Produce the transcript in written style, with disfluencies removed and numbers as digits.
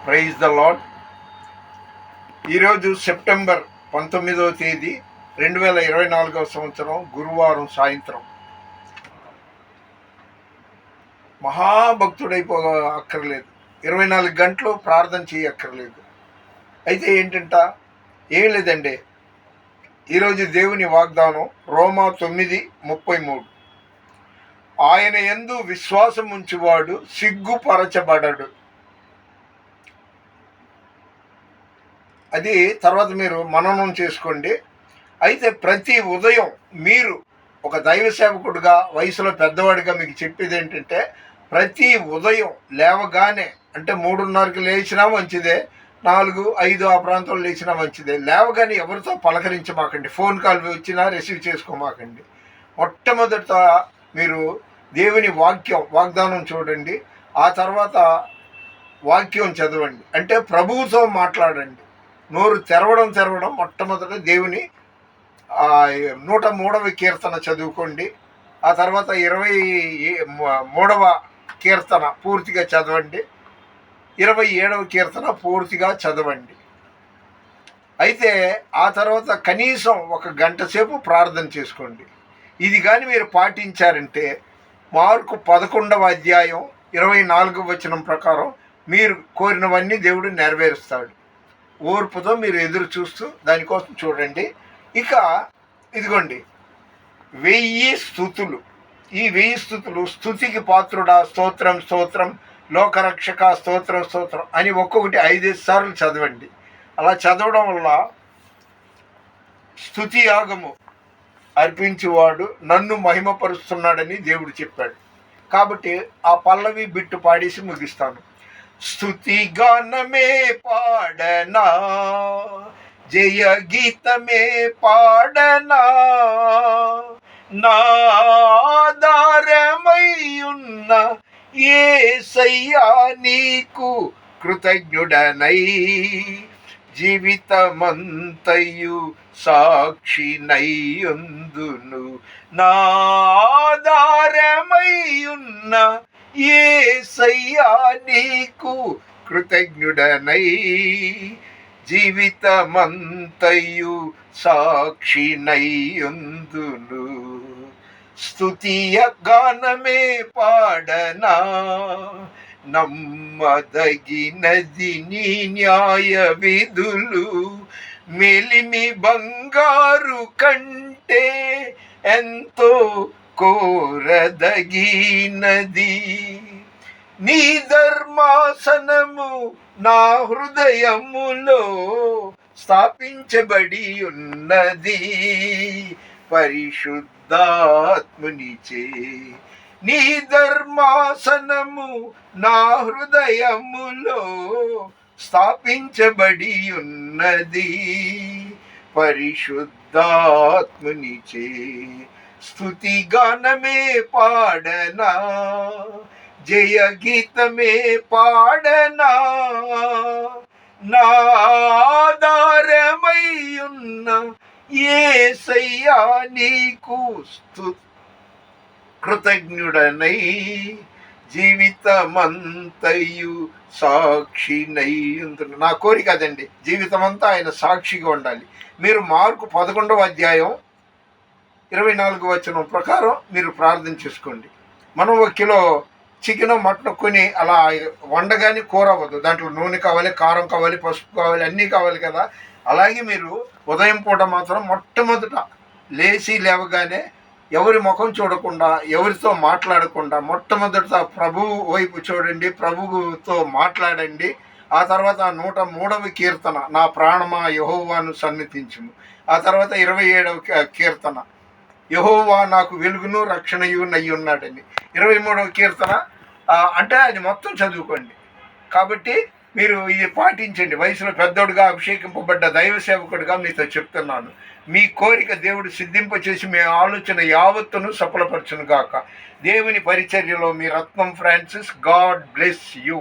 Praise the lord. ఈరోజు September 19వ తేదీ 2024 సంవత్సరం గురువారం సాయంత్రం. మహాభక్తుడైపో అక్కర్లేదు, 24 గంటలు ప్రార్థన చేయక్కర్లేదు. అయితే ఏంటంట, ఏం లేదండి. ఈరోజు దేవుని వాగ్దానం రోమా 9:33. ఆయన యందు విశ్వాసం ఉంచువాడు సిగ్గుపరచబడడు. అది తర్వాత మీరు మననం చేసుకోండి. అయితే ప్రతి ఉదయం మీరు ఒక దైవ సేవకుడిగా, వయసులో పెద్దవాడిగా మీకు చెప్పేది ఏంటంటే, ప్రతి ఉదయం లేవగానే, అంటే 3:30కి లేచినా మంచిదే, 4, 5 ఆ ప్రాంతంలో లేచినా మంచిదే, లేవగానే ఎవరితో పలకరించమాకండి, ఫోన్ కాల్ వచ్చినా రిసీవ్ చేసుకోమాకండి. మొట్టమొదట మీరు దేవుని వాగ్దానం చూడండి, ఆ తర్వాత వాక్యం చదవండి, అంటే ప్రభువుతో మాట్లాడండి. నోరు తెరవడం మొట్టమొదట దేవుని 103వ కీర్తన చదువుకోండి. ఆ తర్వాత 23వ కీర్తన పూర్తిగా చదవండి, 27వ కీర్తన పూర్తిగా చదవండి. అయితే ఆ తర్వాత కనీసం 1 గంట సేపు ప్రార్థన చేసుకోండి. ఇది కానీ మీరు పాటించారంటే మార్కు 11వ అధ్యాయం 24వ వచనం ప్రకారం మీరు కోరినవన్నీ దేవుడు నెరవేరుస్తాడు. ఓర్పుతో మీరు ఎదురు చూస్తూ దానికోసం చూడండి. ఇక ఇదిగోండి 1000 స్తుతులు. ఈ 1000 స్తుతులు, స్తుతికి పాత్రుడా స్తోత్రం స్తోత్రం, లోకరక్షక స్తోత్రం స్తోత్రం అని ఒక్కొక్కటి 5 సార్లు చదవండి. అలా చదవడం వల్ల స్తుతి యాగము అర్పించేవాడు నన్ను మహిమపరుస్తున్నాడని దేవుడు చెప్పాడు. కాబట్టి ఆ పల్లవి బిట్టు పాడేసి ముగిస్తాను. స్తుతి గానమే పాడనా, జయ గీతమే పాడనా, నాధారమై ఉన్న యేసయ్యా నీకు కృతజ్ఞుడనై, జీవితమంతయు సాక్షినై ఉందును, నాధారమై ఉన్న యేసయ్యా నీకు కృతజ్ఞుడనై, జీవితమంతయు సాక్షినై ఉందును. స్తుతియ గానమే పాడనా, నమ్మదగినది నీ న్యాయ విధులు, మెలిమి బంగారు కంటే ఎంతో కోరదగినది, నీ ధర్మాసనము నా హృదయములో స్థాపించబడి ఉన్నది, పరిశుద్ధాత్మునిచే నీ ధర్మాసనము నా హృదయములో స్థాపించబడి ఉన్నది, పరిశుద్ధాత్మునిచే. స్తుతి గానమే పాడనా, జయ గీతమే పాడనా, నాధారమై ఉన్న యేసయ్యా నీకు కృతజ్ఞుడనై, జీవితమంతయు సాక్షినై ఉంటున్నా. నా కోరిక అదండి, జీవితమంతా ఆయన సాక్షిగా ఉండాలి. మీరు మార్కు 11వ అధ్యాయం 24వ వచనం ప్రకారం మీరు ప్రార్థన చేసుకోండి. మనం 1 కిలో చికెన్ మటన్ కొని అలా వండగానే కూర అవ్వదు, దాంట్లో నూనె కావాలి, కారం కావాలి, పసుపు కావాలి, అన్నీ కావాలి కదా. అలాగే మీరు ఉదయం పూట మాత్రం మొట్టమొదట లేవగానే ఎవరి ముఖం చూడకుండా, ఎవరితో మాట్లాడకుండా మొట్టమొదట ప్రభువు వైపు చూడండి, ప్రభువుతో మాట్లాడండి. ఆ తర్వాత 103వ కీర్తన, నా ప్రాణమా యెహోవాను సన్నిధించుము. ఆ తర్వాత 27వ కీర్తన, యెహోవా నాకు వెలుగును రక్షణయు నయ్యున్నాడని. 23వ కీర్తన, అంటే అది మొత్తం చదువుకోండి. కాబట్టి మీరు ఇది పాటించండి. వయసులో పెద్దోడుగా, అభిషేకింపబడ్డ దైవ సేవకుడిగా మీతో చెప్తున్నాను. మీ కోరిక దేవుడు సిద్ధింపచేసి మీ ఆలోచన యావత్తును సఫలపరచును గాక. దేవుని పరిచర్యలో మీ రత్నం ఫ్రాన్సిస్. God bless you.